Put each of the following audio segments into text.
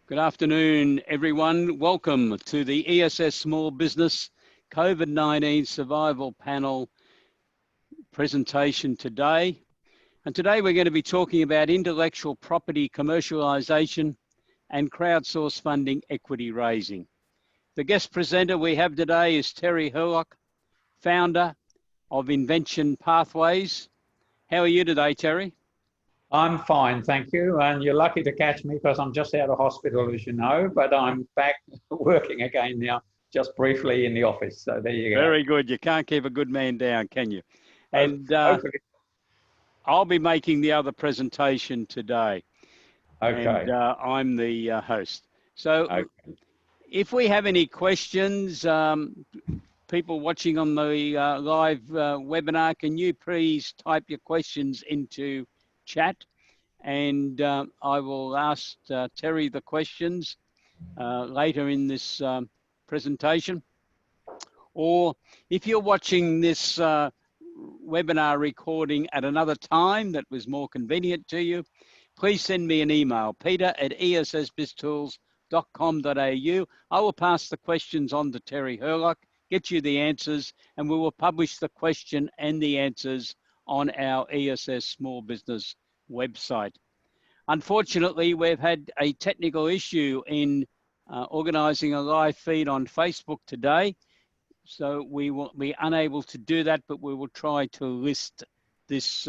Good afternoon, everyone. Welcome to the ESS Small Business COVID-19 Survival Panel presentation today. And today we're going to be talking about intellectual property commercialisation and crowdsource funding equity raising. The guest presenter we have today is Terry Hurlock, founder of Invention Pathways. How are you today, Terry? I'm fine, thank you. And you're lucky to catch me because I'm just out of hospital, as you know, but I'm back working again now, just briefly in the office. So there you go. Very good. You can't keep a good man down, can you? And Hopefully. I'll be making the other presentation today. Okay. And I'm the host. So Okay. if we have any questions, people watching on the live webinar, can you please type your questions into chat, and I will ask Terry the questions later in this presentation. Or if you're watching this webinar recording at another time that was more convenient to you, please send me an email, peter@essbiztools.com.au. I will pass the questions on to Terry Hurlock, get you the answers, and we will publish the question and the answers on our ESS Small Business website. Unfortunately, we've had a technical issue in organising a live feed on Facebook today, so we will be unable to do that, but we will try to list this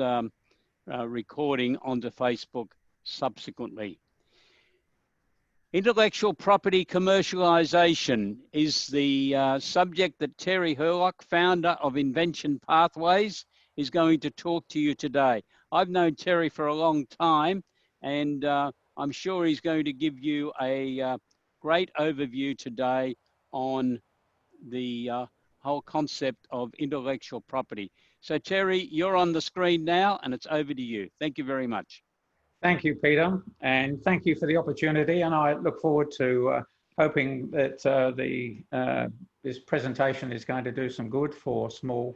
recording onto Facebook subsequently. Intellectual property commercialisation is the subject that Terry Hurlock, founder of Invention Pathways, is going to talk to you today. I've known Terry for a long time, and I'm sure he's going to give you a great overview today on the whole concept of intellectual property. So Terry, you're on the screen now, and it's over to you. Thank you very much. Thank you, Peter, and thank you for the opportunity. And I look forward to hoping that this presentation is going to do some good for small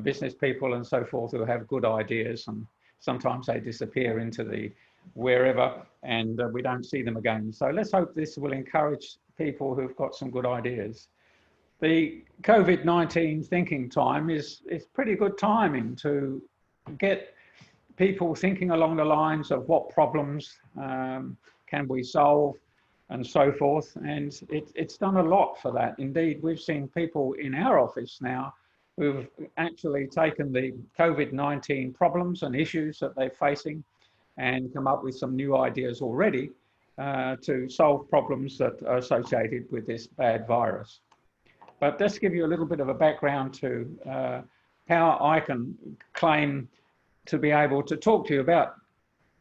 business people and so forth who have good ideas, and sometimes they disappear into the wherever and we don't see them again. So let's hope this will encourage people who've got some good ideas. The COVID-19 thinking time is pretty good timing to get people thinking along the lines of what problems can we solve and so forth. And it's done a lot for that. Indeed, we've seen people in our office now who've actually taken the COVID-19 problems and issues that they're facing and come up with some new ideas already to solve problems that are associated with this bad virus. But let's give you a little bit of a background to how I can claim to be able to talk to you about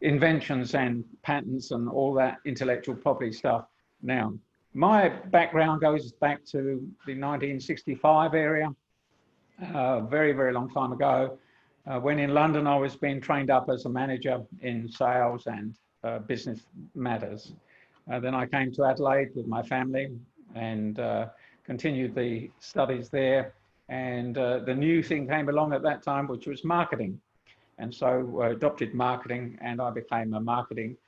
inventions and patents and all that intellectual property stuff. Now, my background goes back to the 1965 area, very, very long time ago. When in London, I was being trained up as a manager in sales and business matters. Then I came to Adelaide with my family and continued the studies there. And the new thing came along at that time, which was marketing. And so I adopted marketing, and I became a marketing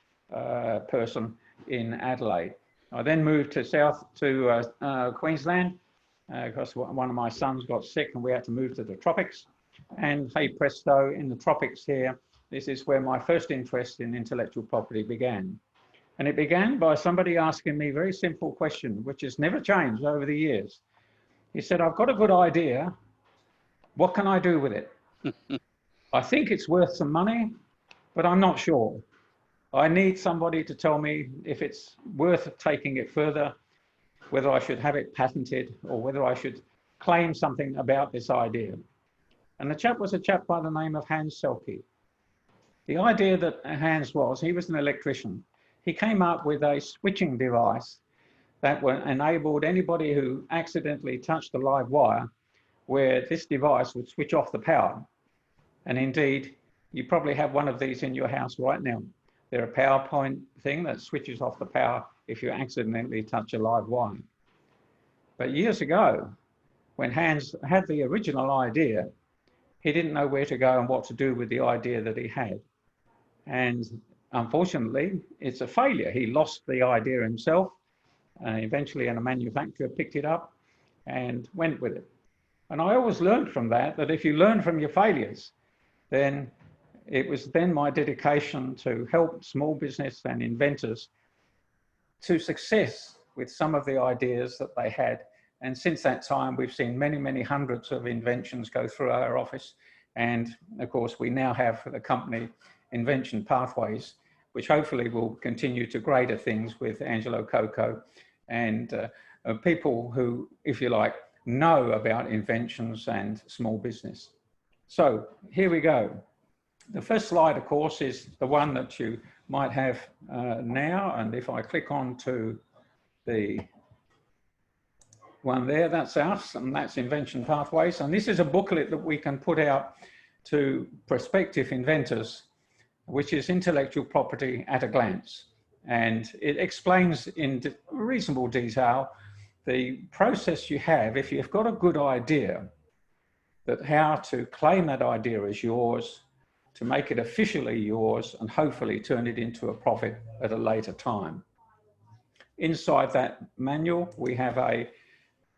person in Adelaide. I then moved to Queensland because one of my sons got sick and we had to move to the tropics. And hey presto, in the tropics here, this is where my first interest in intellectual property began. And it began by somebody asking me a very simple question, which has never changed over the years. He said, I've got a good idea. What can I do with it? I think it's worth some money, but I'm not sure. I need somebody to tell me if it's worth taking it further, whether I should have it patented or whether I should claim something about this idea. And the chap was a chap by the name of Hans Selke. The idea that Hans was, he was an electrician. He came up with a switching device that enabled anybody who accidentally touched a live wire where this device would switch off the power. And indeed, you probably have one of these in your house right now. They're a PowerPoint thing that switches off the power if you accidentally touch a live wire. But years ago, when Hans had the original idea, he didn't know where to go and what to do with the idea that he had. And unfortunately, it's a failure. He lost the idea himself. Eventually, a manufacturer picked it up and went with it. And I always learned from that if you learn from your failures, then it was then my dedication to help small business and inventors to success with some of the ideas that they had. And since that time, we've seen many, many hundreds of inventions go through our office. And of course, we now have the company Invention Pathways, which hopefully will continue to greater things with Angelo Coco and people who, if you like, know about inventions and small business. So here we go. The first slide, of course, is the one that you might have now. And if I click on to the one there, that's us, and that's Invention Pathways. And this is a booklet that we can put out to prospective inventors, which is intellectual property at a glance. And it explains in reasonable detail the process you have if you've got a good idea, that how to claim that idea as yours, to make it officially yours, and hopefully turn it into a profit at a later time. Inside that manual, we have a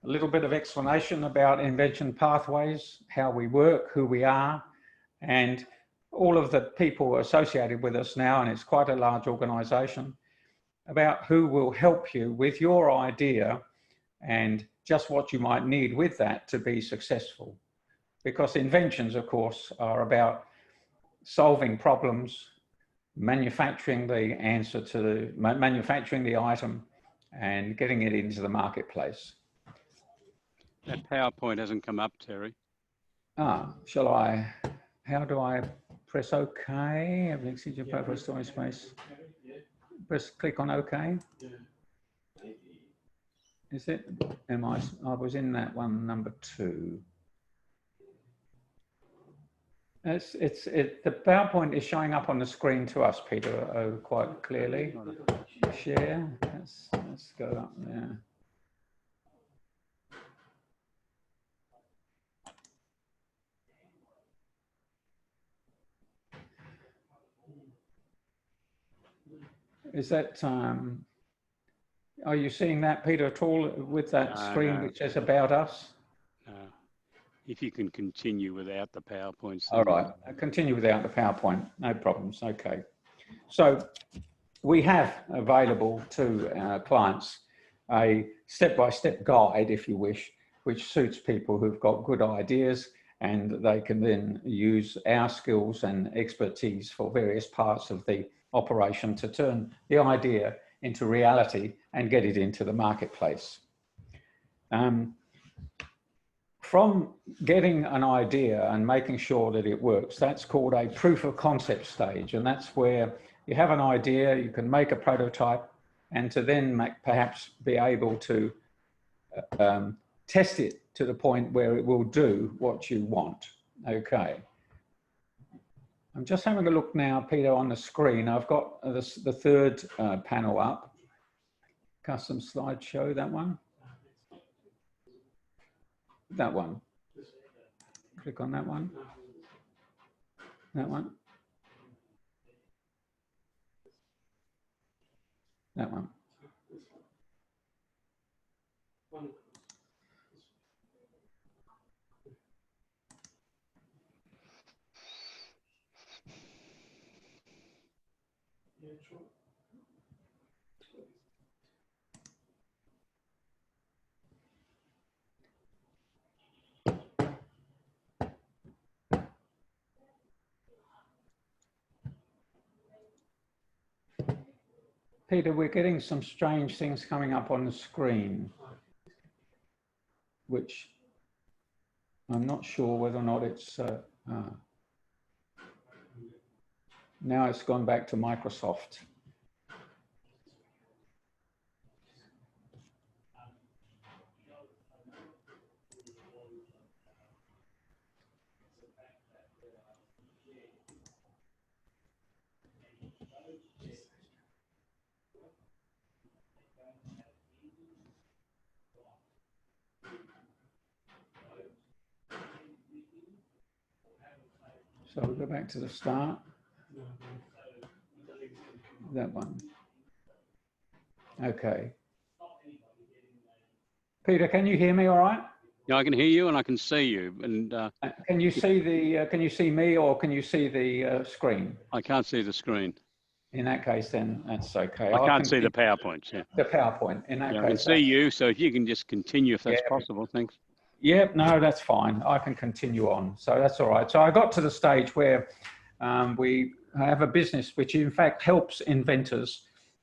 little bit of explanation about Invention Pathways, how we work, who we are, and all of the people associated with us now, and it's quite a large organization, about who will help you with your idea and just what you might need with that to be successful. Because inventions, of course, are about solving problems, manufacturing the answer to manufacturing the item and getting it into the marketplace. That PowerPoint hasn't come up, Terry. Shall I, how do I press OK? Everything sees your purpose, storage space. Press, click on OK. Is it? I was in that one, number 2. The PowerPoint is showing up on the screen to us, Peter, quite clearly. Share, let's go up there. Is that, are you seeing that, Peter, at all with that screen which says about us? If you can continue without the PowerPoint. All right, I'll continue without the PowerPoint, no problems, okay. So we have available to our clients a step-by-step guide, if you wish, which suits people who've got good ideas, and they can then use our skills and expertise for various parts of the operation to turn the idea into reality and get it into the marketplace. From getting an idea and making sure that it works, that's called a proof of concept stage. And that's where you have an idea, you can make a prototype, and to then perhaps be able to test it to the point where it will do what you want. Okay. I'm just having a look now, Peter, on the screen. I've got the third panel up. Custom slideshow, that one. That one. Click on that one. That one. That one. Peter, we're getting some strange things coming up on the screen, which I'm not sure whether or not it's, now it's gone back to Microsoft. So we'll go back to the start. that one. Okay. Peter, can you hear me all right? Yeah, I can hear you and I can see you. And can you see the? Can you see me, or can you see the screen? I can't see the screen. In that case, then that's okay. I can't see the PowerPoints. Yeah. The PowerPoint. In that Yeah, case, I can see you. So if you can just continue, if that's possible, thanks. Yeah, no, that's fine. I can continue on. So that's all right. So I got to the stage where we have a business which in fact helps inventors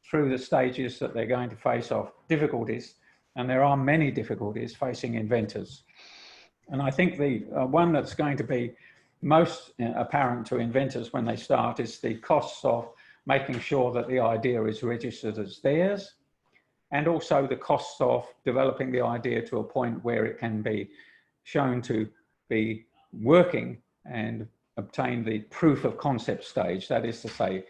through the stages that they're going to face off difficulties. And there are many difficulties facing inventors. And I think the one that's going to be most apparent to inventors when they start is the costs of making sure that the idea is registered as theirs, and also the costs of developing the idea to a point where it can be shown to be working and obtain the proof of concept stage. That is to say,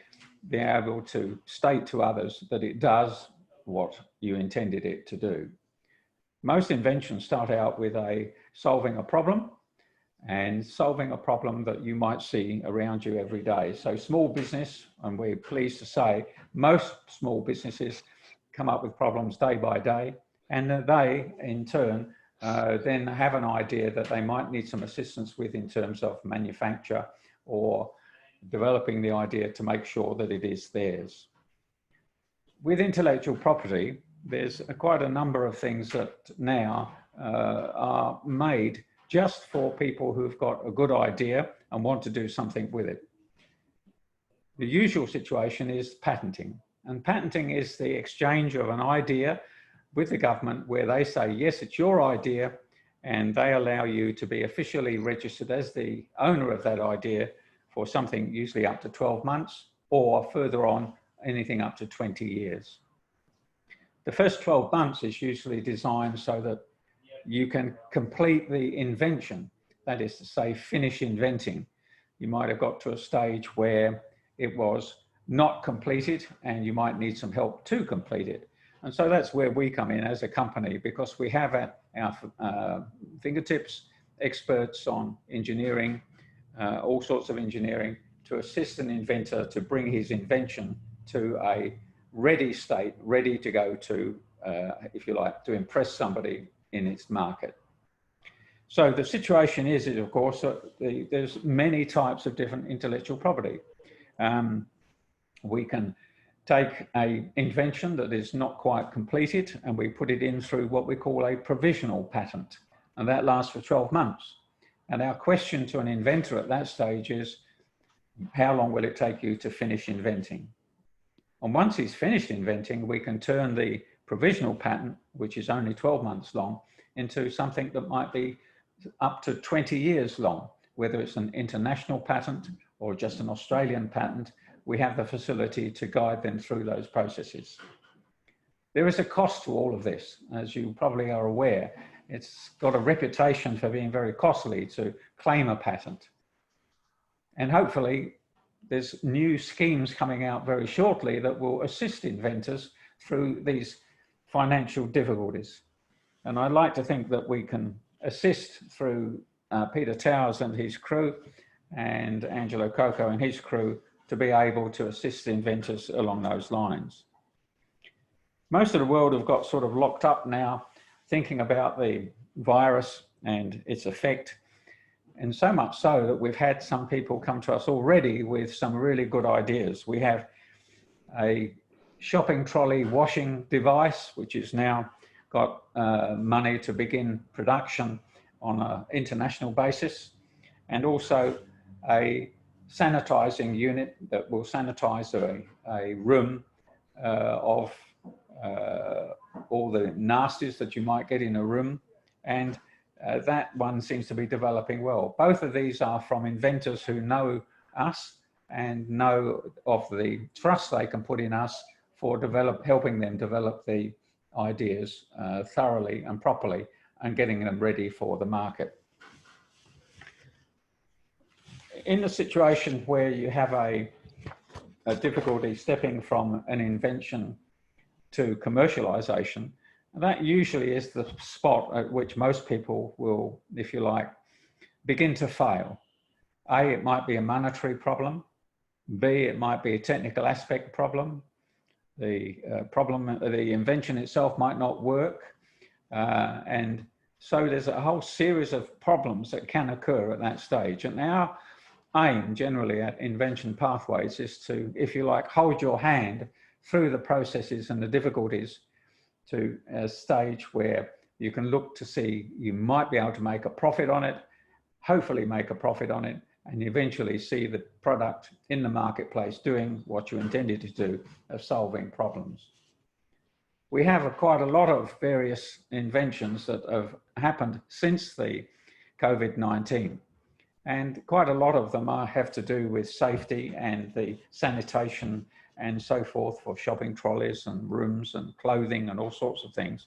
being able to state to others that it does what you intended it to do. Most inventions start out with solving a problem, and solving a problem that you might see around you every day. So small business, and we're pleased to say, most small businesses come up with problems day by day, and they in turn then have an idea that they might need some assistance with in terms of manufacture or developing the idea to make sure that it is theirs. With intellectual property, there's quite a number of things that now are made just for people who've got a good idea and want to do something with it. The usual situation is patenting. And patenting is the exchange of an idea with the government where they say, yes, it's your idea, and they allow you to be officially registered as the owner of that idea for something usually up to 12 months, or further on, anything up to 20 years. The first 12 months is usually designed so that you can complete the invention, that is to say, finish inventing. You might have got to a stage where it was not completed and you might need some help to complete it. And so that's where we come in as a company, because we have at our fingertips experts on engineering, all sorts of engineering, to assist an inventor to bring his invention to a ready state, ready to go to, if you like, to impress somebody in its market. So the situation is of course, there's many types of different intellectual property. We can take an invention that is not quite completed and we put it in through what we call a provisional patent, and that lasts for 12 months. And our question to an inventor at that stage is, how long will it take you to finish inventing? And once he's finished inventing, we can turn the provisional patent, which is only 12 months long, into something that might be up to 20 years long, whether it's an international patent or just an Australian patent. We have the facility to guide them through those processes. There is a cost to all of this, as you probably are aware. It's got a reputation for being very costly to claim a patent. And hopefully there's new schemes coming out very shortly that will assist inventors through these financial difficulties. And I'd like to think that we can assist through Peter Towers and his crew and Angelo Coco and his crew to be able to assist inventors along those lines. Most of the world have got sort of locked up now thinking about the virus and its effect, and so much so that we've had some people come to us already with some really good ideas. We have a shopping trolley washing device, which has now got money to begin production on an international basis, and also a sanitizing unit that will sanitize a room of all the nasties that you might get in a room, and that one seems to be developing well. Both of these are from inventors who know us and know of the trust they can put in us for helping them develop the ideas thoroughly and properly and getting them ready for the market. In a situation where you have a difficulty stepping from an invention to commercialization, that usually is the spot at which most people will, if you like, begin to fail. It might be a monetary problem. B, it might be a technical aspect problem. The the invention itself might not work. And so there's a whole series of problems that can occur at that stage. And our aim generally at Invention Pathways is to, if you like, hold your hand through the processes and the difficulties to a stage where you can look to see you might be able to make a profit on it, hopefully make a profit on it, and eventually see the product in the marketplace doing what you intended to do of solving problems. We have quite a lot of various inventions that have happened since the COVID-19, and quite a lot of them have to do with safety and the sanitation and so forth for shopping trolleys and rooms and clothing and all sorts of things.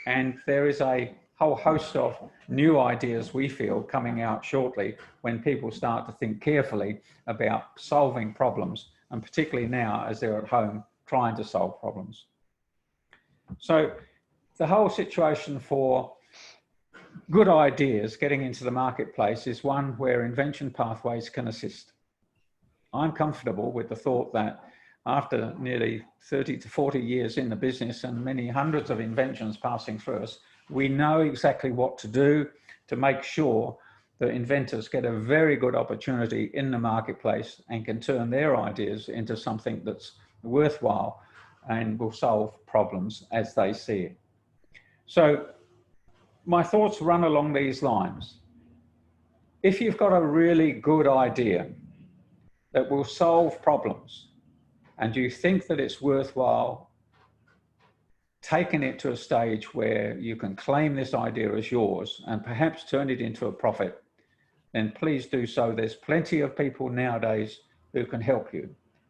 And there is a whole host of new ideas, we feel, coming out shortly when people start to think carefully about solving problems, and particularly now as they're at home trying to solve problems. So the whole situation for good ideas getting into the marketplace is one where Invention Pathways can assist. I'm comfortable with the thought that after nearly 30 to 40 years in the business and many hundreds of inventions passing through us, we know exactly what to do to make sure that inventors get a very good opportunity in the marketplace and can turn their ideas into something that's worthwhile and will solve problems as they see it. So my thoughts run along these lines. If you've got a really good idea that will solve problems, and you think that it's worthwhile taking it to a stage where you can claim this idea as yours and perhaps turn it into a profit, then please do so. There's plenty of people nowadays who can help you.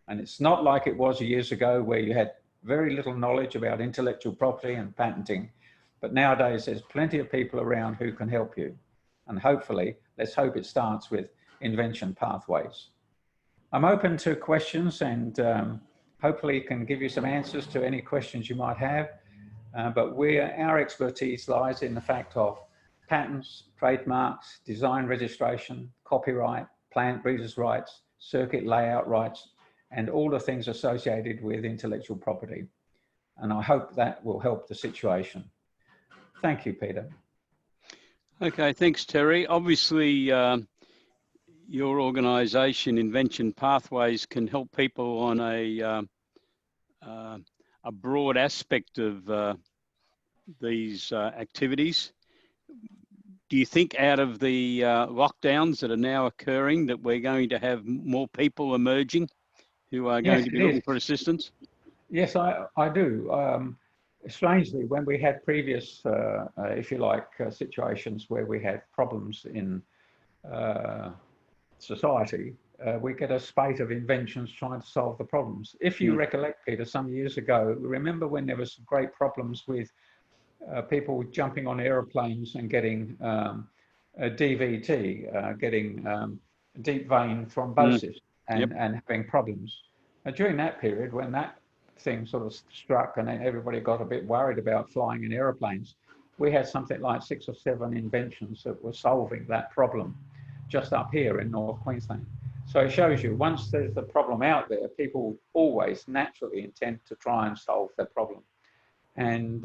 And it's not like it was years ago where you had very little knowledge about intellectual property and patenting, but nowadays there's plenty of people around who can help you. And hopefully, let's hope it starts with Invention Pathways. I'm open to questions and hopefully can give you some answers to any questions you might have. But our expertise lies in the fact of patents, trademarks, design registration, copyright, plant breeders' rights, circuit layout rights, and all the things associated with intellectual property. And I hope that will help the situation. Thank you, Peter. Okay, thanks, Terry. Obviously, your organisation, Invention Pathways, can help people on a broad aspect of these activities. Do you think out of the lockdowns that are now occurring that we're going to have more people emerging who are going to be looking for assistance? Yes, I do. Strangely, when we had previous, if you like, situations where we had problems in society, we get a spate of inventions trying to solve the problems. If you recollect, Peter, some years ago, remember when there was great problems with people jumping on aeroplanes and getting a DVT, getting deep vein thrombosis and having problems. During that period, when that thing sort of struck and everybody got a bit worried about flying in aeroplanes, we had something like 6 or 7 inventions that were solving that problem just up here in North Queensland. So it shows you, once there's a problem out there, people always naturally intend to try and solve that problem. And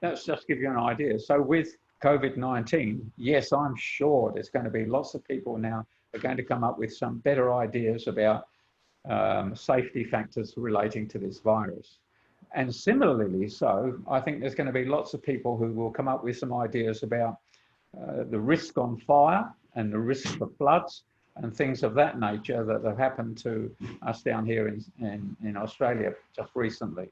let's just give you an idea. So with COVID-19, yes, I'm sure there's going to be lots of people now are going to come up with some better ideas about safety factors relating to this virus. And similarly so, I think there's going to be lots of people who will come up with some ideas about the risk on fire and the risk for floods and things of that nature that have happened to us down here in Australia just recently.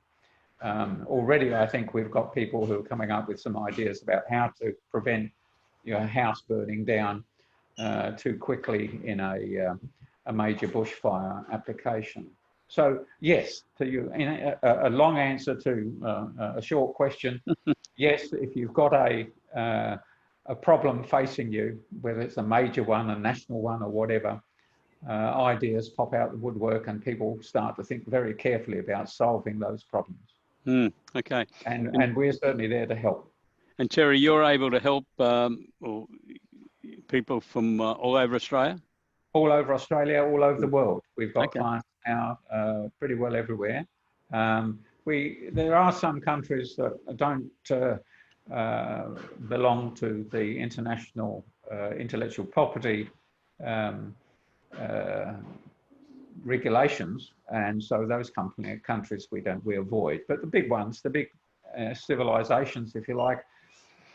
Already, I think we've got people who are coming up with some ideas about how to prevent your house burning down too quickly in a major bushfire application. So yes, to you, in a long answer to a short question, yes, if you've got a problem facing you, whether it's a major one, a national one or whatever, ideas pop out the woodwork and people start to think very carefully about solving those problems. Okay. And we're certainly there to help. And Terry, you're able to help people from all over Australia? all over Australia, all over the world. We've got Okay. clients now pretty well everywhere. There are some countries that don't belong to the international intellectual property regulations, and so those countries we avoid. But the big ones, the big civilizations, if you like,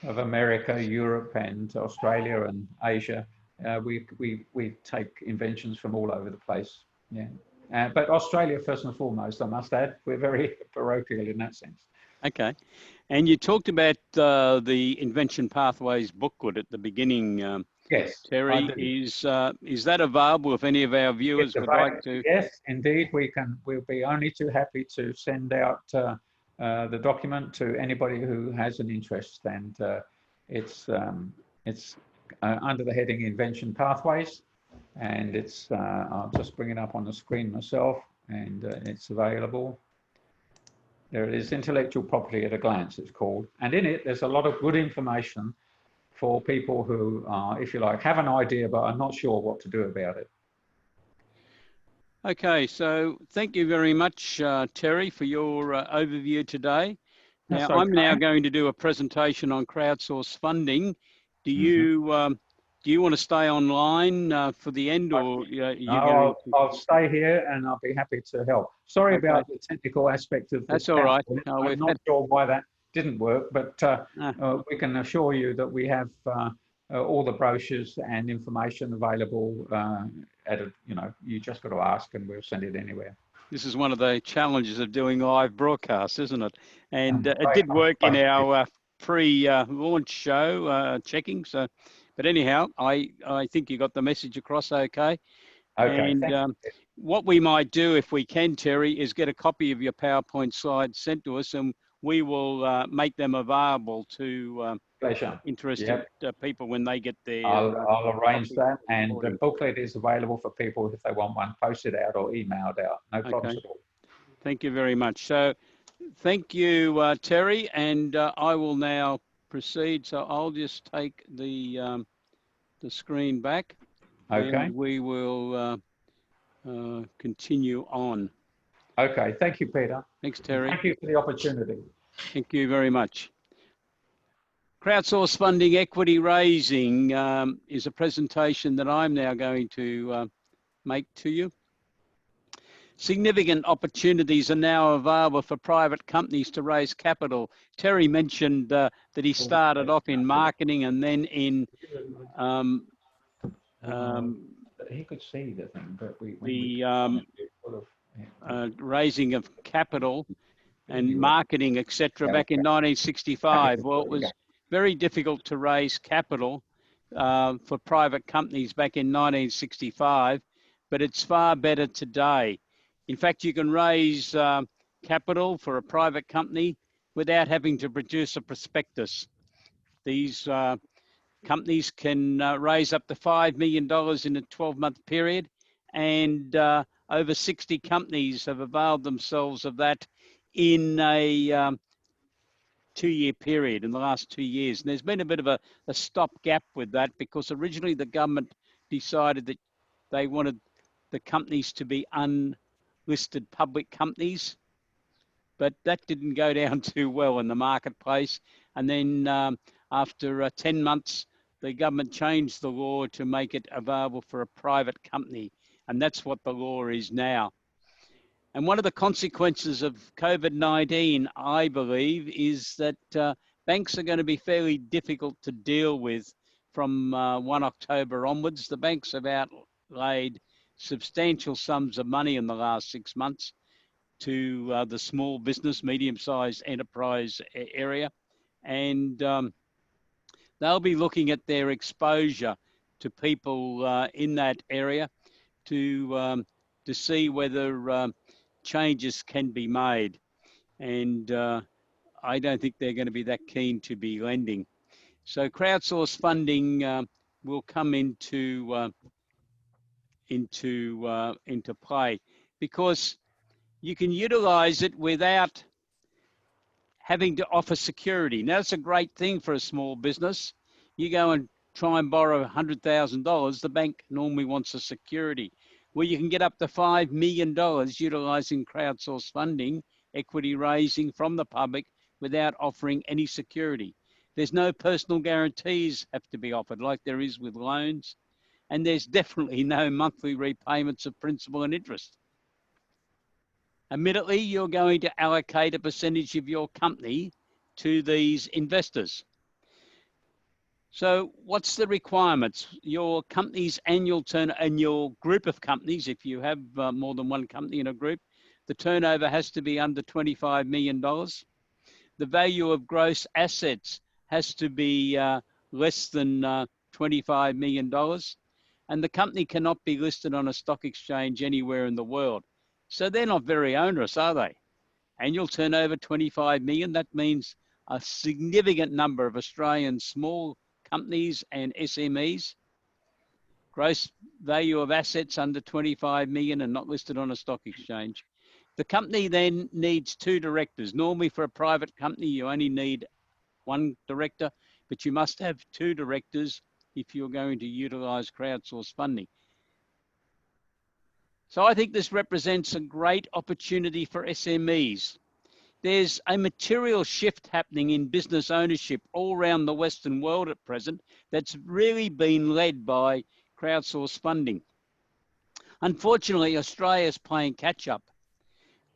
of America, Europe, and Australia and Asia, we take inventions from all over the place. Yeah, but Australia first and foremost, I must add, we're very parochial in that sense. Okay. And you talked about the Invention Pathways booklet at the beginning. Yes, Terry, is that available if any of our viewers would like to? Yes, indeed, we'll be only too happy to send out the document to anybody who has an interest, and it's under the heading Invention Pathways, and it's I'll just bring it up on the screen myself, and it's available. There it is, Intellectual Property at a Glance, it's called, and in it there's a lot of good information for people who are, if you like, have an idea but are not sure what to do about it. Okay, so thank you very much, Terry, for your overview today. Now, I'm now going to do a presentation on crowdsourced funding. Do you want to stay online for the end, or I'll stay here and I'll be happy to help. Sorry about the technical aspect of this. That's all right. I'm not sure why that didn't work, but we can assure you that we have all the brochures and information available you just got to ask and we'll send it anywhere. This is one of the challenges of doing live broadcasts, isn't it? And it did work in our pre-launch show checking. So, but anyhow, I think you got the message across okay. Okay. And what we might do, if we can, Terry, is get a copy of your PowerPoint slides sent to us, and we will make them available to interested people when they get their... I'll arrange that, and the booklet is available for people if they want one posted out or emailed out. No problems at all. Thank you very much. So thank you, Terry, and I will now proceed. So I'll just take the screen back. Okay. And we will continue on. Okay, thank you, Peter. Thanks, Terry. Thank you for the opportunity. Thank you very much. Crowdsourced funding equity raising is a presentation that I'm now going to make to you. Significant opportunities are now available for private companies to raise capital. Terry mentioned that he started off in marketing and then in he could see the thing, but raising of capital and marketing, etc. back in 1965. Well, it was very difficult to raise capital for private companies back in 1965, but it's far better today. In fact, you can raise capital for a private company without having to produce a prospectus. These companies can raise up to $5 million in a 12-month period, and over 60 companies have availed themselves of that in a 2-year period, in the last 2 years. And there's been a bit of a stopgap with that, because originally the government decided that they wanted the companies to be unlisted public companies, but that didn't go down too well in the marketplace. And then after 10 months, the government changed the law to make it available for a private company. And that's what the law is now. And one of the consequences of COVID-19, I believe, is that banks are going to be fairly difficult to deal with from 1 October onwards. The banks have outlaid substantial sums of money in the last 6 months to the small business, medium-sized enterprise area. And they'll be looking at their exposure to people in that area to see whether changes can be made. And I don't think they're going to be that keen to be lending. So crowdsourced funding will come into play, because you can utilize it without having to offer security. Now, that's a great thing for a small business. You go and try and borrow $100,000, the bank normally wants a security. Where you can get up to $5 million utilising crowdsourced funding, equity raising from the public without offering any security. There's no personal guarantees have to be offered like there is with loans, and there's definitely no monthly repayments of principal and interest. Admittedly, you're going to allocate a percentage of your company to these investors. So what's the requirements? Your company's annual turnover, and your group of companies, if you have more than one company in a group, the turnover has to be under $25 million. The value of gross assets has to be less than $25 million. And the company cannot be listed on a stock exchange anywhere in the world. So they're not very onerous, are they? Annual turnover 25 million, that means a significant number of Australian small companies and SMEs. Gross value of assets under 25 million and not listed on a stock exchange. The company then needs 2 directors. Normally for a private company, you only need 1 director, but you must have 2 directors if you're going to utilise crowdsourced funding. So I think this represents a great opportunity for SMEs. There's a material shift happening in business ownership all around the Western world at present that's really been led by crowdsourced funding. Unfortunately, Australia's playing catch up.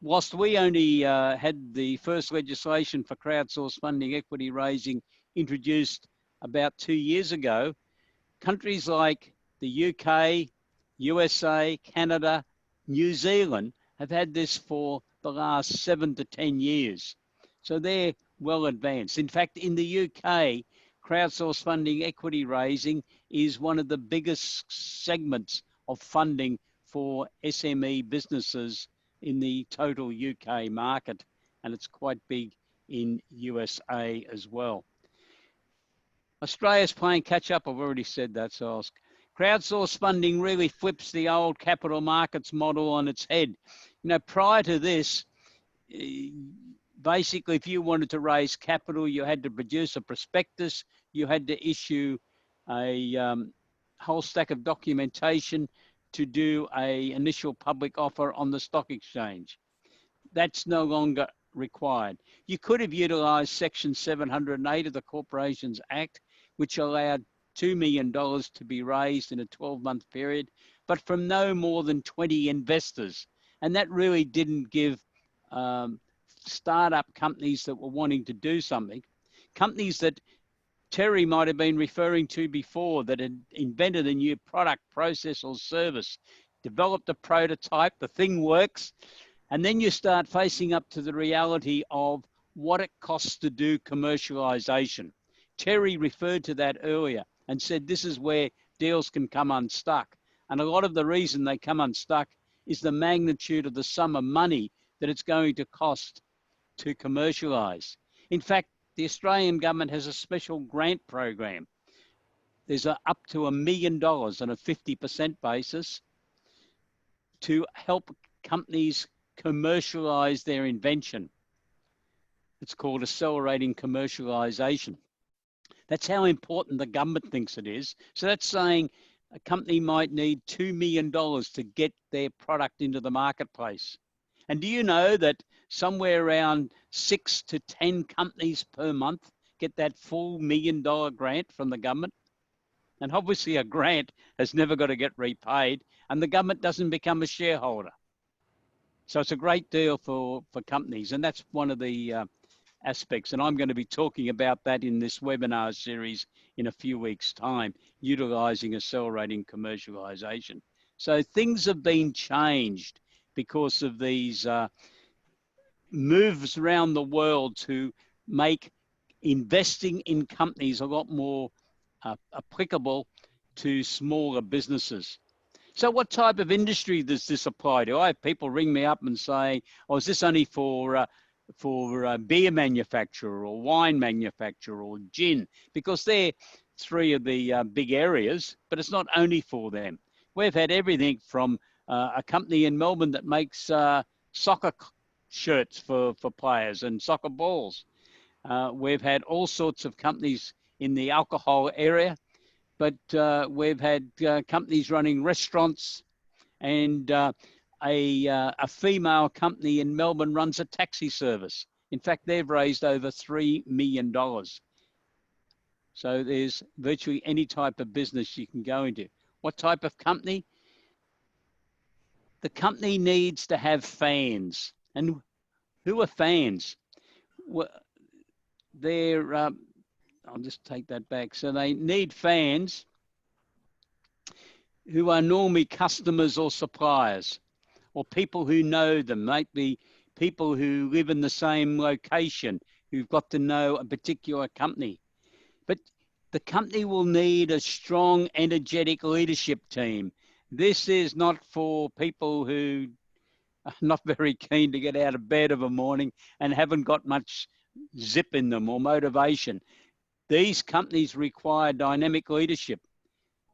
Whilst we only had the first legislation for crowdsourced funding equity raising introduced about 2 years ago, countries like the UK, USA, Canada, New Zealand have had this for the last 7 to 10 years. So they're well advanced. In fact, in the UK, crowdsourced funding equity raising is one of the biggest segments of funding for SME businesses in the total UK market, and it's quite big in USA as well. Australia's playing catch up, I've already said that, so crowdsourced funding really flips the old capital markets model on its head. You know, prior to this, basically if you wanted to raise capital, you had to produce a prospectus, you had to issue a whole stack of documentation to do an initial public offer on the stock exchange. That's no longer required. You could have utilised Section 708 of the Corporations Act, which allowed $2 million to be raised in a 12-month period, but from no more than 20 investors. And that really didn't give startup companies that were wanting to do something, companies that Terry might have been referring to before, that had invented a new product, process or service, developed a prototype, the thing works, and then you start facing up to the reality of what it costs to do commercialization. Terry referred to that earlier and said this is where deals can come unstuck. And a lot of the reason they come unstuck is the magnitude of the sum of money that it's going to cost to commercialize. In fact, the Australian government has a special grant program. There's up to $1 million on a 50% basis to help companies commercialize their invention. It's called accelerating commercialization. That's how important the government thinks it is. So that's saying a company might need $2 million to get their product into the marketplace. And do you know that somewhere around 6 to 10 companies per month get that full $1 million grant from the government? And obviously a grant has never got to get repaid, and the government doesn't become a shareholder. So it's a great deal for companies, and that's one of the aspects. And I'm going to be talking about that in this webinar series in a few weeks' time, utilizing accelerating commercialization. So things have been changed because of these moves around the world to make investing in companies a lot more applicable to smaller businesses. So what type of industry does this apply to? I have people ring me up and say, oh, is this only for beer manufacturer or wine manufacturer or gin? Because they're 3 of the big areas, but it's not only for them. We've had everything from a company in Melbourne that makes soccer shirts for players and soccer balls. We've had all sorts of companies in the alcohol area, but we've had companies running restaurants, and a female company in Melbourne runs a taxi service. In fact, they've raised over $3 million. So there's virtually any type of business you can go into. What type of company? The company needs to have fans. And who are fans? Well, I'll just take that back. So they need fans who are normally customers or suppliers, or people who know them. Might be people who live in the same location, who've got to know a particular company. But the company will need a strong, energetic leadership team. This is not for people who are not very keen to get out of bed of a morning and haven't got much zip in them or motivation. These companies require dynamic leadership.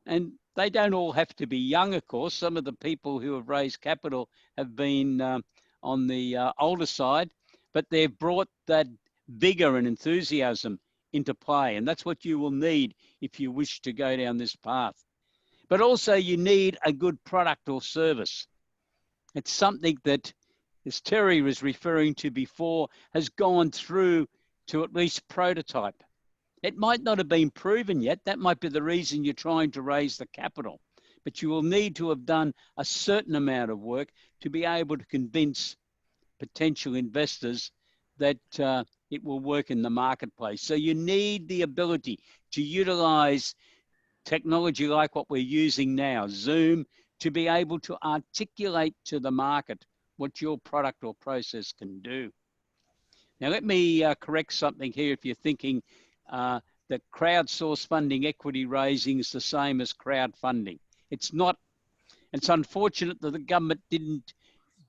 And they don't all have to be young, of course. Some of the people who have raised capital have been on the older side, but they've brought that vigor and enthusiasm into play. And that's what you will need if you wish to go down this path. But also you need a good product or service. It's something that, as Terry was referring to before, has gone through to at least prototype. It might not have been proven yet. That might be the reason you're trying to raise the capital. But you will need to have done a certain amount of work to be able to convince potential investors that it will work in the marketplace. So you need the ability to utilize technology like what we're using now, Zoom, to be able to articulate to the market what your product or process can do. Now, let me correct something here if you're thinking that crowdsource funding equity raising is the same as crowdfunding. It's not. It's unfortunate that the government didn't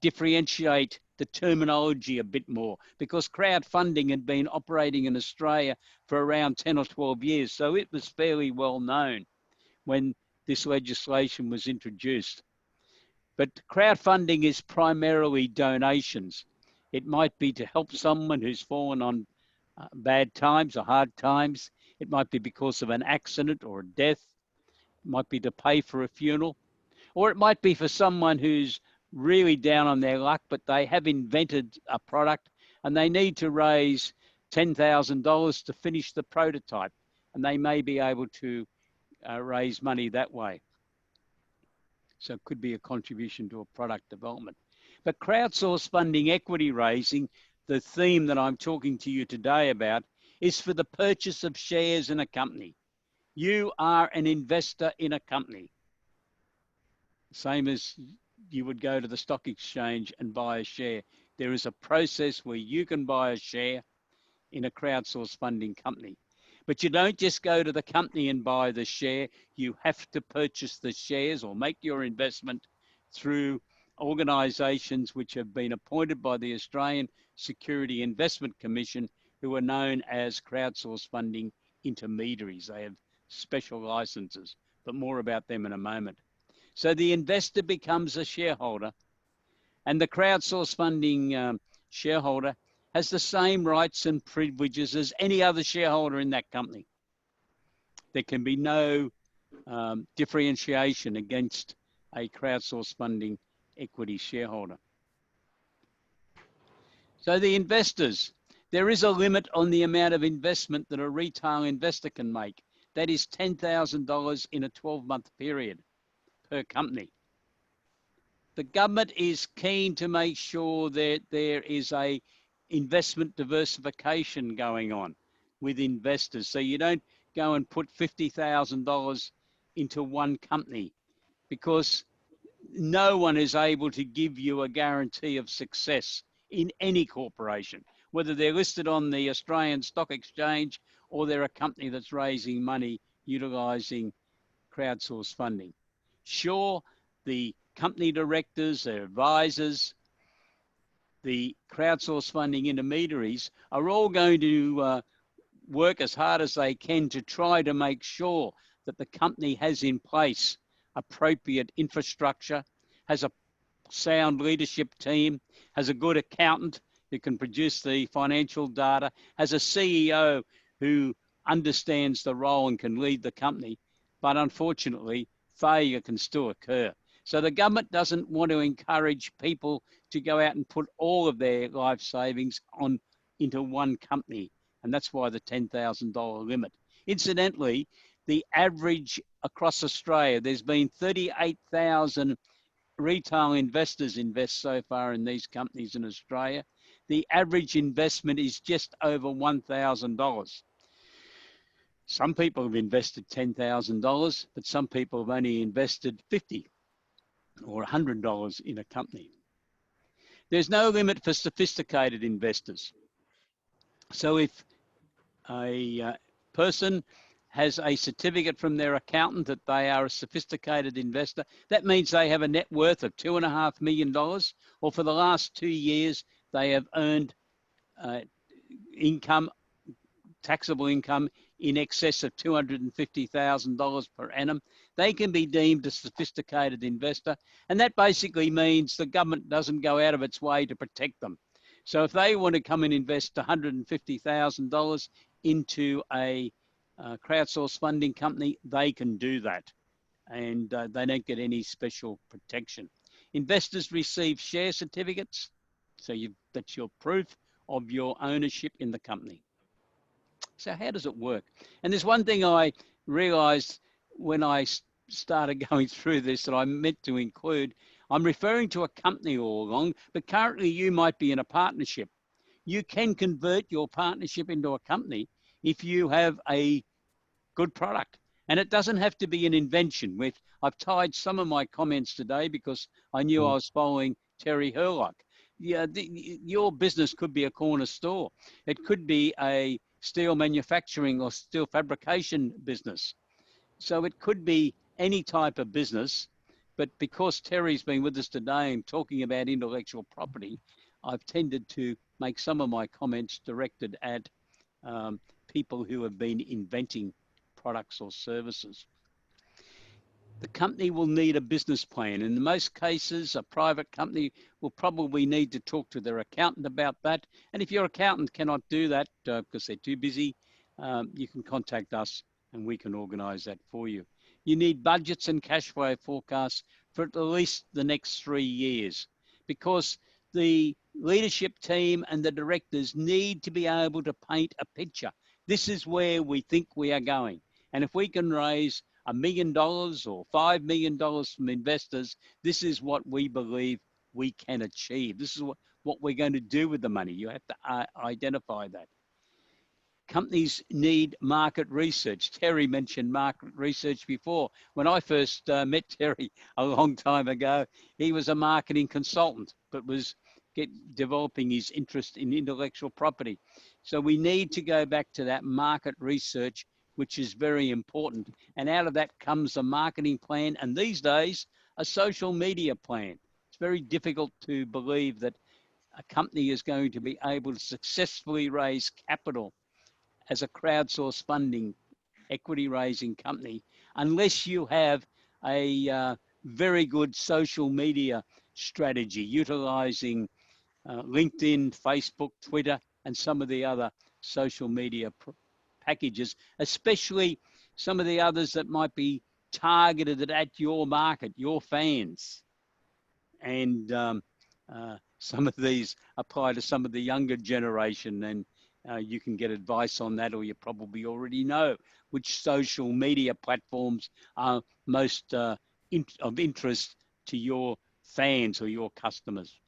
differentiate the terminology a bit more, because crowdfunding had been operating in Australia for around 10 or 12 years. So it was fairly well known when this legislation was introduced. But crowdfunding is primarily donations. It might be to help someone who's fallen on bad times or hard times. It might be because of an accident or a death. It might be to pay for a funeral. Or it might be for someone who's really down on their luck, but they have invented a product and they need to raise $10,000 to finish the prototype, and they may be able to raise money that way. So it could be a contribution to a product development. But crowdsource funding equity raising, the theme that I'm talking to you today about, is for the purchase of shares in a company. You are an investor in a company. Same as you would go to the stock exchange and buy a share. There is a process where you can buy a share in a crowdsource funding company. But you don't just go to the company and buy the share. You have to purchase the shares or make your investment through organisations which have been appointed by the Australian Security Investment Commission, who are known as crowdsource funding intermediaries. They have special licenses, but more about them in a moment. So the investor becomes a shareholder, and the crowdsource funding shareholder has the same rights and privileges as any other shareholder in that company. There can be no differentiation against a crowdsource funding equity shareholder. So the investors, there is a limit on the amount of investment that a retail investor can make. That is $10,000 in a 12-month period per company. The government is keen to make sure that there is a investment diversification going on with investors. So you don't go and put $50,000 into one company, because no one is able to give you a guarantee of success in any corporation, whether they're listed on the Australian Stock Exchange or they're a company that's raising money utilising crowdsource funding. Sure, the company directors, their advisors, the crowdsource funding intermediaries are all going to work as hard as they can to try to make sure that the company has in place appropriate infrastructure, has a sound leadership team, has a good accountant who can produce the financial data, has a CEO who understands the role and can lead the company. but unfortunately, failure can still occur. So the government doesn't want to encourage people to go out and put all of their life savings into one company. And that's why the $10,000 limit. Incidentally, the average across Australia, there's been 38,000 retail investors invest so far in these companies in Australia. The average investment is just over $1,000. Some people have invested $10,000, but some people have only invested $50 or $100 in a company. There's no limit for sophisticated investors. So if a person has a certificate from their accountant that they are a sophisticated investor, that means they have a net worth of $2.5 million, or for the last 2 years, they have earned income, taxable income in excess of $250,000 per annum. They can be deemed a sophisticated investor, and that basically means the government doesn't go out of its way to protect them. So if they want to come and invest $150,000 into a crowdsourced funding company, they can do that, and they don't get any special protection. Investors receive share certificates, so that's your proof of your ownership in the company. So how does it work? And there's one thing I realized when I started going through this that I meant to include. I'm referring to a company all along, but currently you might be in a partnership. You can convert your partnership into a company if you have a good product. And it doesn't have to be an invention. I've tied some of my comments today because I knew I was following Terry Hurlock. Yeah, your business could be a corner store. It could be a steel manufacturing or steel fabrication business. So it could be any type of business, but because Terry's been with us today and talking about intellectual property, I've tended to make some of my comments directed at people who have been inventing products or services. The company will need a business plan. In most cases, a private company will probably need to talk to their accountant about that. And if your accountant cannot do that because they're too busy, you can contact us and we can organise that for you. You need budgets and cash flow forecasts for at least the next 3 years, because the leadership team and the directors need to be able to paint a picture. This is where we think we are going. And if we can raise $1 million or $5 million from investors, this is what we believe we can achieve. This is what we're going to do with the money. You have to identify that. Companies need market research. Terry mentioned market research before. When I first met Terry a long time ago, he was a marketing consultant, but was developing his interest in intellectual property. So we need to go back to that market research, which is very important. And out of that comes a marketing plan, and these days, a social media plan. It's very difficult to believe that a company is going to be able to successfully raise capital as a crowdsourced funding, equity raising company, unless you have a very good social media strategy, utilizing LinkedIn, Facebook, Twitter, and some of the other social media packages, especially some of the others that might be targeted at your market, your fans. And some of these apply to some of the younger generation, and you can get advice on that, or you probably already know which social media platforms are most of interest to your fans or your customers.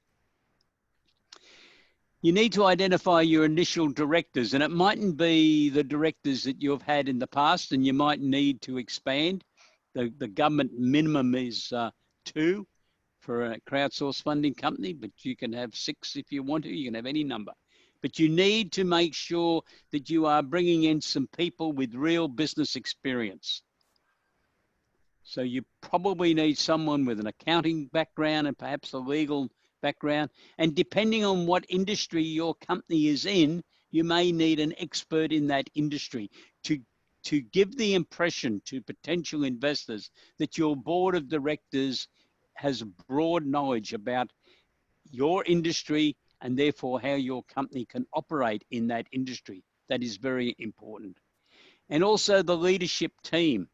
You need to identify your initial directors, and it mightn't be the directors that you've had in the past, and you might need to expand. The government minimum is 2 for a crowdsourced funding company, but you can have 6 if you want to. You can have any number. But you need to make sure that you are bringing in some people with real business experience. So you probably need someone with an accounting background and perhaps a legal background. And depending on what industry your company is in, you may need an expert in that industry to give the impression to potential investors that your board of directors has broad knowledge about your industry and therefore how your company can operate in that industry. That is very important. And also the leadership team.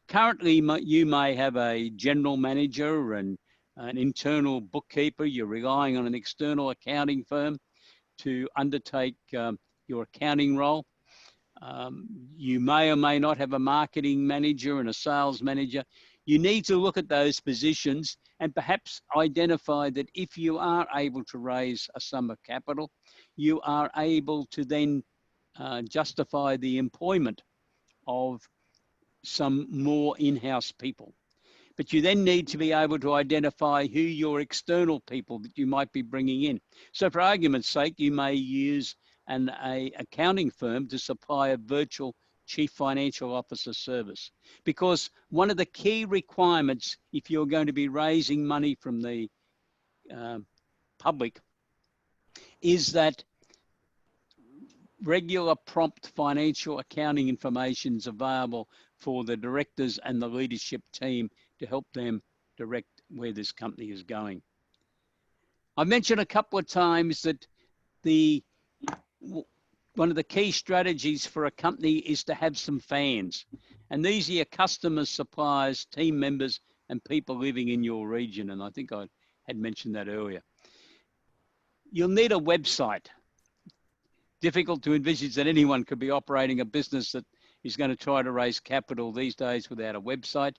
currently, you may have a general manager and an internal bookkeeper. You're relying on an external accounting firm to undertake your accounting role. You may or may not have a marketing manager and a sales manager. You need to look at those positions and perhaps identify that if you are able to raise a sum of capital, you are able to then justify the employment of some more in-house people. But you then need to be able to identify who your external people that you might be bringing in. So for argument's sake, you may use an accounting firm to supply a virtual chief financial officer service. Because one of the key requirements, if you're going to be raising money from the public, is that regular prompt financial accounting information is available for the directors and the leadership team to help them direct where this company is going. I mentioned a couple of times that one of the key strategies for a company is to have some fans. And these are your customers, suppliers, team members, and people living in your region. And I think I had mentioned that earlier. You'll need a website. Difficult to envisage that anyone could be operating a business that is going to try to raise capital these days without a website.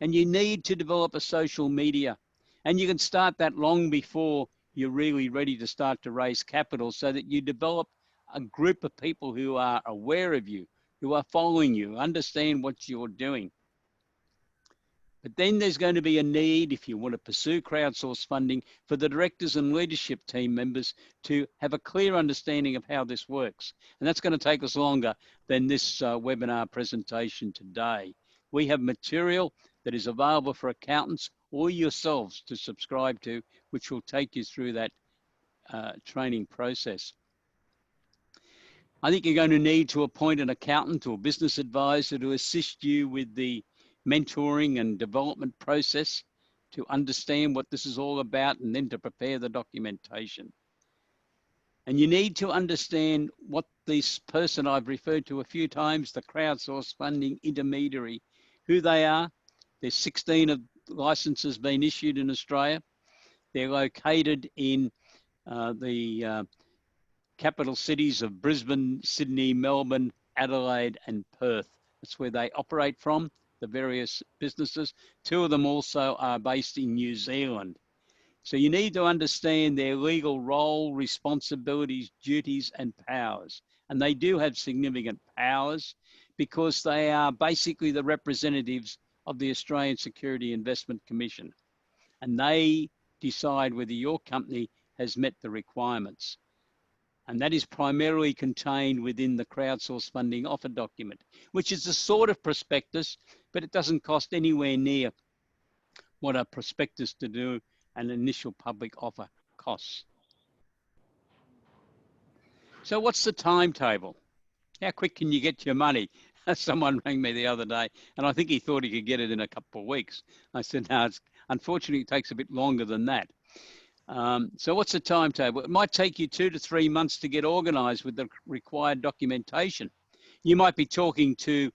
And you need to develop a social media. And you can start that long before you're really ready to start to raise capital, so that you develop a group of people who are aware of you, who are following you, understand what you're doing. But then there's going to be a need, if you want to pursue crowdsourced funding, for the directors and leadership team members to have a clear understanding of how this works. And that's going to take us longer than this webinar presentation today. We have material that is available for accountants or yourselves to subscribe to, which will take you through that training process. I think you're going to need to appoint an accountant or business advisor to assist you with the mentoring and development process, to understand what this is all about, and then to prepare the documentation. And you need to understand what this person I've referred to a few times, the crowdsourced funding intermediary, who they are. There's 16 of licenses being issued in Australia. They're located in the capital cities of Brisbane, Sydney, Melbourne, Adelaide, and Perth. That's where they operate from, the various businesses. 2 of them also are based in New Zealand. So you need to understand their legal role, responsibilities, duties, and powers. And they do have significant powers because they are basically the representatives of the Australian Security Investment Commission. And they decide whether your company has met the requirements. And that is primarily contained within the crowdsourced funding offer document, which is a sort of prospectus, but it doesn't cost anywhere near what a prospectus to do an initial public offer costs. So what's the timetable? How quick can you get your money? Someone rang me the other day, and I think he thought he could get it in a couple of weeks. I said, no, unfortunately, it takes a bit longer than that. So what's the timetable? It might take you 2 to 3 months to get organized with the required documentation. You might be talking to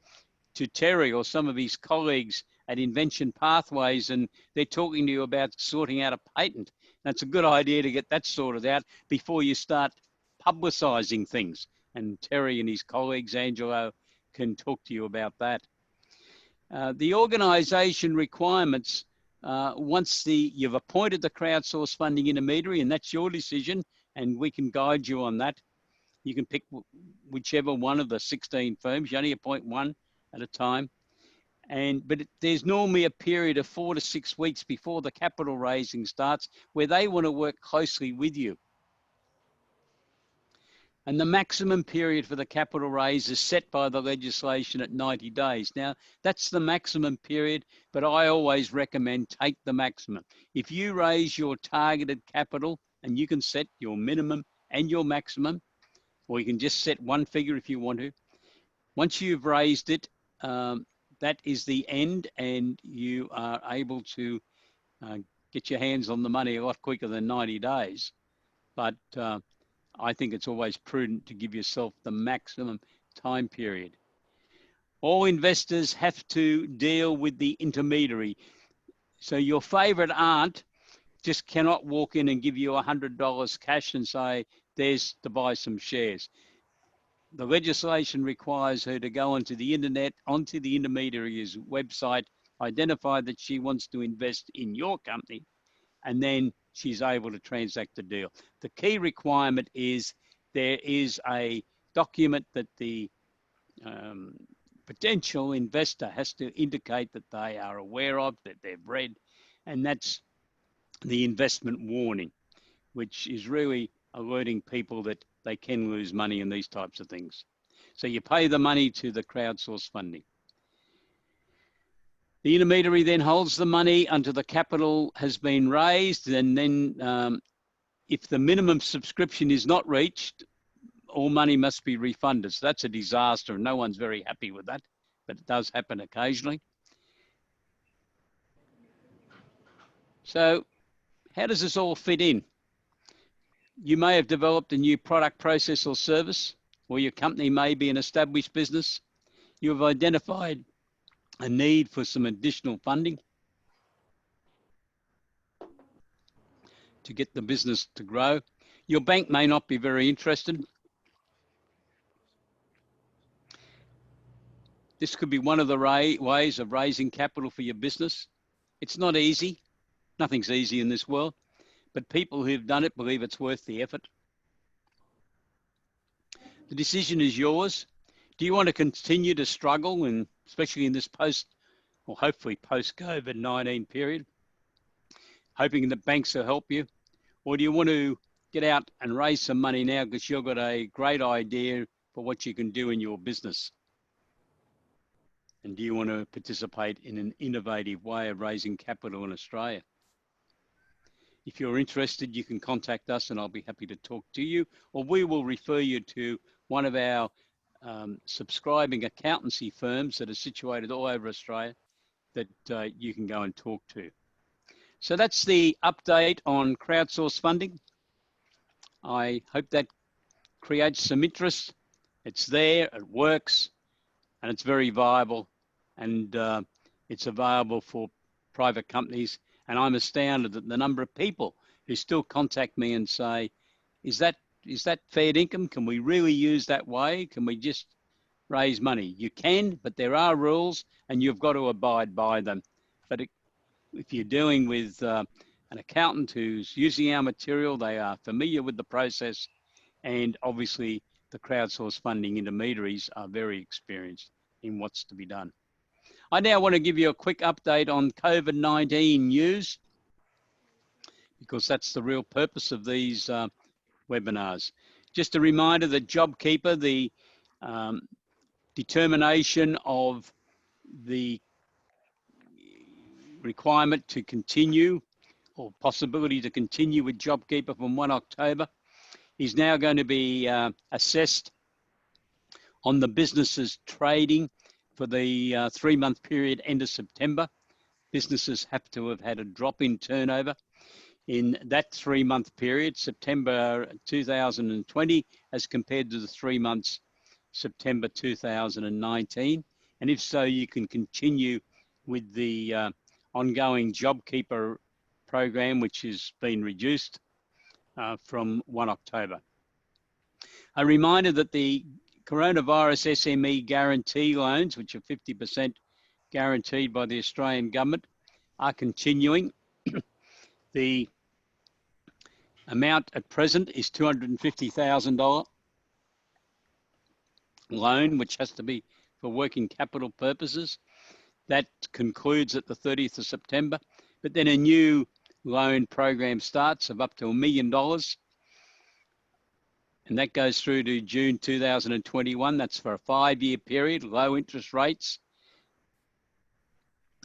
Terry or some of his colleagues at Invention Pathways, and they're talking to you about sorting out a patent. That's a good idea to get that sorted out before you start publicizing things. And Terry and his colleagues, Angelo, can talk to you about that. The organization requirements, once you've appointed the crowdsourced funding intermediary, and that's your decision, and we can guide you on that. You can pick whichever one of the 16 firms. You only appoint one at a time. But there's normally a period of 4 to 6 weeks before the capital raising starts where they want to work closely with you. And the maximum period for the capital raise is set by the legislation at 90 days. Now, that's the maximum period, but I always recommend take the maximum. If you raise your targeted capital, and you can set your minimum and your maximum, or you can just set one figure if you want to. Once you've raised it, that is the end, and you are able to get your hands on the money a lot quicker than 90 days. But I think it's always prudent to give yourself the maximum time period. All investors have to deal with the intermediary. So your favorite aunt just cannot walk in and give you $100 cash and say, there's to buy some shares. The legislation requires her to go onto the internet, onto the intermediary's website, identify that she wants to invest in your company, and then she's able to transact the deal. The key requirement is there is a document that the potential investor has to indicate that they are aware of, that they've read, and that's the investment warning, which is really alerting people that they can lose money in these types of things. So you pay the money to the crowdsource funding. The intermediary then holds the money until the capital has been raised, and then if the minimum subscription is not reached, all money must be refunded. So that's a disaster, and no one's very happy with that, but it does happen occasionally. So how does this all fit in? You may have developed a new product, process, or service, or your company may be an established business. You have identified a need for some additional funding to get the business to grow. Your bank may not be very interested. This could be one of the ways of raising capital for your business. It's not easy. Nothing's easy in this world, but people who've done it believe it's worth the effort. The decision is yours. Do you want to continue to struggle, and especially in this or hopefully post-COVID-19 period, hoping that banks will help you? Or do you want to get out and raise some money now because you've got a great idea for what you can do in your business? And do you want to participate in an innovative way of raising capital in Australia? If you're interested, you can contact us and I'll be happy to talk to you, or we will refer you to one of our subscribing accountancy firms that are situated all over Australia that you can go and talk to. So that's the update on crowdsource funding. I hope that creates some interest. It's there, it works, and it's very viable, and it's available for private companies. And I'm astounded at the number of people who still contact me and say, is that fair income? Can we really use that way? Can we just raise money? You can, but there are rules and you've got to abide by them. But if you're dealing with an accountant who's using our material, they are familiar with the process, and obviously the crowdsource funding intermediaries are very experienced in what's to be done. I now want to give you a quick update on COVID-19 news, because that's the real purpose of these webinars. Just a reminder that JobKeeper, the determination of the requirement to continue, or possibility to continue with JobKeeper from 1 October, is now going to be assessed on the businesses trading for the 3-month period end of September. Businesses have to have had a drop in turnover in that 3-month period, September 2020, as compared to the 3 months, September 2019. And if so, you can continue with the ongoing JobKeeper program, which has been reduced from 1 October. A reminder that the coronavirus SME guarantee loans, which are 50% guaranteed by the Australian government, are continuing. The amount at present is $250,000 loan, which has to be for working capital purposes. That concludes at the 30th of September, but then a new loan program starts of up to $1 million. And that goes through to June 2021. That's for a 5-year period, low interest rates.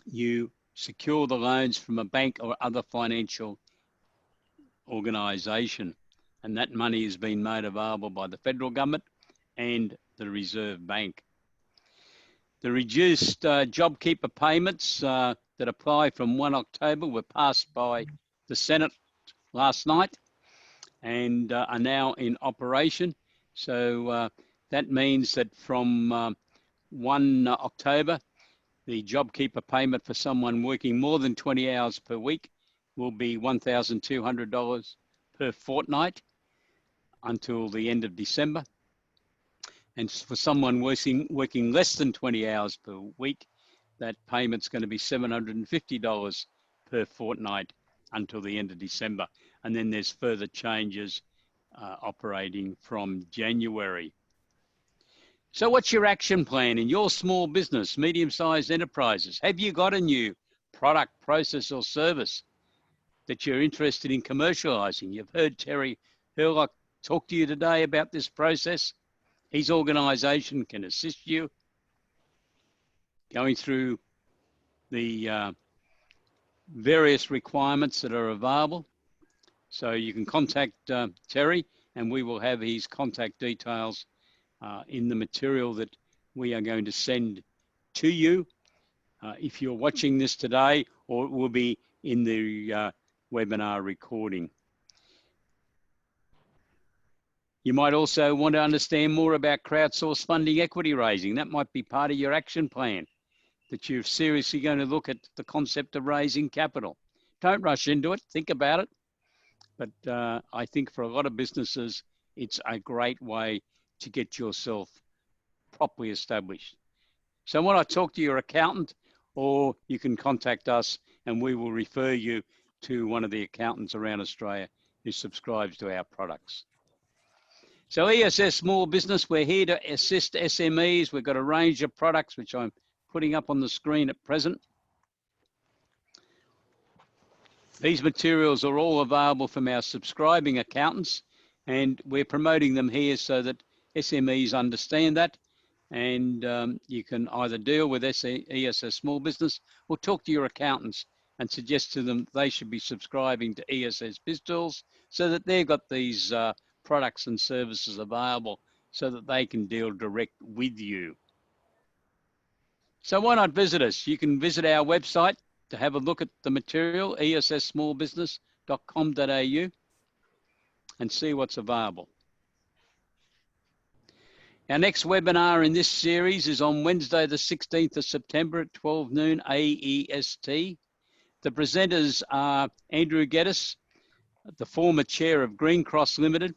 You secure the loans from a bank or other financial organisation, and that money has been made available by the federal government and the Reserve Bank. The reduced JobKeeper payments that apply from 1 October were passed by the Senate last night and are now in operation. So that means that from 1 October, the JobKeeper payment for someone working more than 20 hours per week will be $1,200 per fortnight until the end of December. And for someone working less than 20 hours per week, that payment's going to be $750 per fortnight until the end of December. And then there's further changes operating from January. So what's your action plan in your small business, medium-sized enterprises? Have you got a new product, process, or service that you're interested in commercializing? You've heard Terry Hurlock talk to you today about this process. His organization can assist you going through the various requirements that are available. So you can contact Terry, and we will have his contact details in the material that we are going to send to you if you're watching this today, or it will be in the webinar recording. You might also want to understand more about crowdsourced funding equity raising. That might be part of your action plan, that you're seriously going to look at the concept of raising capital. Don't rush into it, think about it. But I think for a lot of businesses, it's a great way to get yourself properly established. So why not talk to your accountant, or you can contact us and we will refer you to one of the accountants around Australia who subscribes to our products. So ESS Small Business, we're here to assist SMEs. We've got a range of products which I'm putting up on the screen at present. These materials are all available from our subscribing accountants, and we're promoting them here so that SMEs understand that, and you can either deal with ESS Small Business or talk to your accountants and suggest to them they should be subscribing to ESS BIZTOOLS so that they've got these products and services available so that they can deal direct with you. So why not visit us? You can visit our website to have a look at the material, esssmallbusiness.com.au, and see what's available. Our next webinar in this series is on Wednesday, the 16th of September at 12 noon AEST. The presenters are Andrew Geddes, the former chair of Green Cross Limited,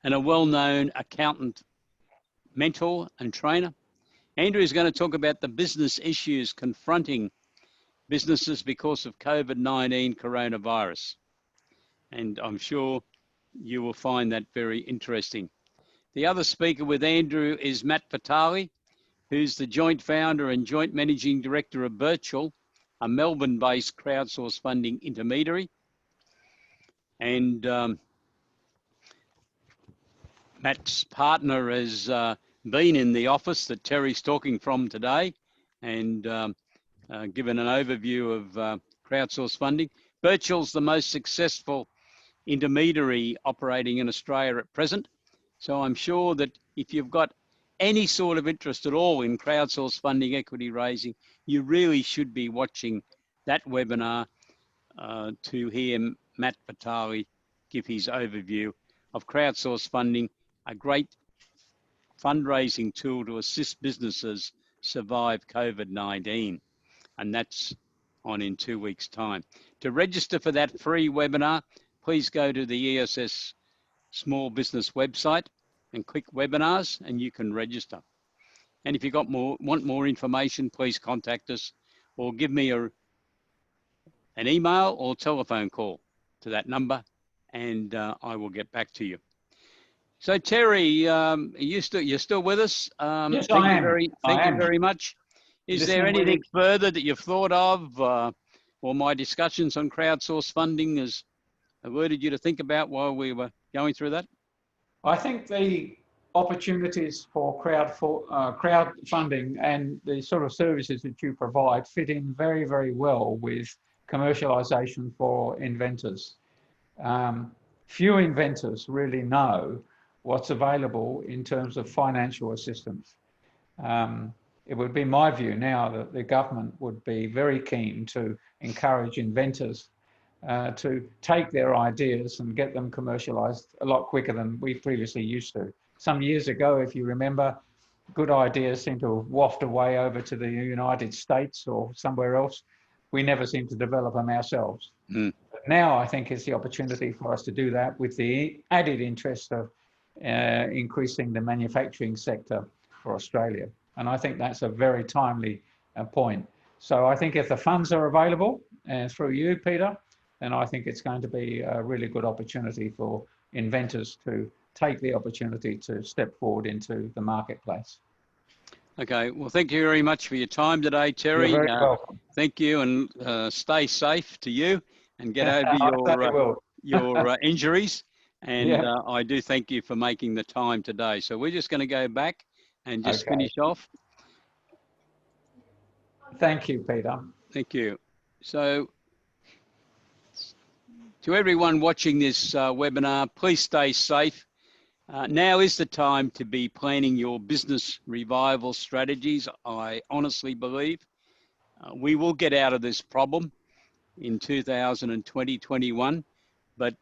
and a well-known accountant, mentor and trainer. Andrew is going to talk about the business issues confronting businesses because of COVID-19 coronavirus. And I'm sure you will find that very interesting. The other speaker with Andrew is Matt Vitale, who's the joint founder and joint managing director of BIZTOOLS, a Melbourne-based crowdsourced funding intermediary. And Matt's partner has been in the office that Terry's talking from today and given an overview of crowdsourced funding. BIZTOOLS, the most successful intermediary operating in Australia at present. So I'm sure that if you've got any sort of interest at all in crowdsourced funding equity raising, you really should be watching that webinar to hear Matt Vitale give his overview of crowdsourced funding, a great fundraising tool to assist businesses survive COVID-19. And that's on in 2 weeks' time. To register for that free webinar, please go to the ESS Small Business website and click webinars, and you can register. And if you want more information, please contact us or give me an email or telephone call to that number, and I will get back to you. So Terry, you're still with us? Yes, thank I you am. Thank you very much. Is there anything further that you've thought of, or my discussions on crowdsourced funding has alerted you to think about while we were going through that? I think the opportunities for crowdfunding and the sort of services that you provide fit in very, very well with commercialization for inventors. Few inventors really know what's available in terms of financial assistance. It would be my view now that the government would be very keen to encourage inventors to take their ideas and get them commercialized a lot quicker than we previously used to. Some years ago, if you remember, good ideas seem to waft away over to the United States or somewhere else. We never seem to develop them ourselves. Mm. But now I think it's the opportunity for us to do that with the added interest of increasing the manufacturing sector for Australia. And I think that's a very timely point. So I think if the funds are available through you, Peter, then I think it's going to be a really good opportunity for inventors to take the opportunity to step forward into the marketplace. Okay, well, thank you very much for your time today, Terry. You're very welcome. Thank you, and stay safe to you, and get over your injuries. And Yeah. I do thank you for making the time today. So we're just going to go back and just Okay. finish off. Thank you, Peter. Thank you. So to everyone watching this webinar, please stay safe. Now is the time to be planning your business revival strategies. I honestly believe we will get out of this problem in 2020-21, but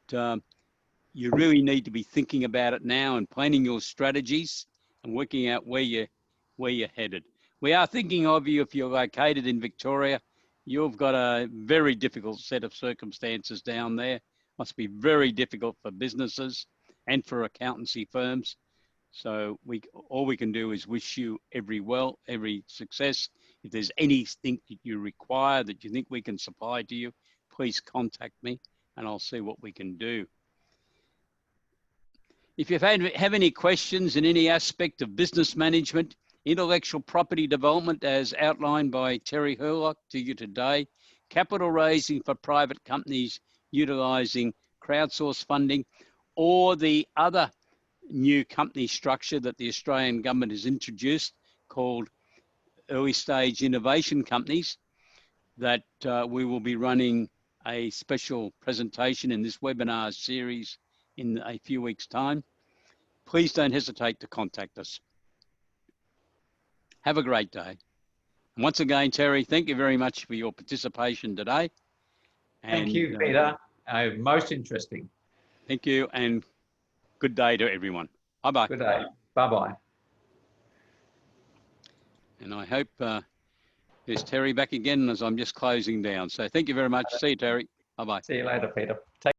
you really need to be thinking about it now and planning your strategies and working out where you're headed. We are thinking of you if you're located in Victoria. You've got a very difficult set of circumstances down there. Must be very difficult for businesses and for accountancy firms. So all we can do is wish you every success. If there's anything that you require that you think we can supply to you, please contact me and I'll see what we can do. If you have any questions in any aspect of business management, intellectual property development as outlined by Terry Hurlock to you today, capital raising for private companies utilising crowdsource funding, or the other new company structure that the Australian government has introduced called early stage innovation companies, that we will be running a special presentation in this webinar series in a few weeks' time. Please don't hesitate to contact us. Have a great day. And once again, Terry, thank you very much for your participation today. Thank you, Peter. Most interesting. Thank you, and good day to everyone. Bye-bye. Good day. Bye-bye. And I hope there's Terry back again as I'm just closing down. So thank you very much. See you, Terry. Bye-bye. See you later, Peter.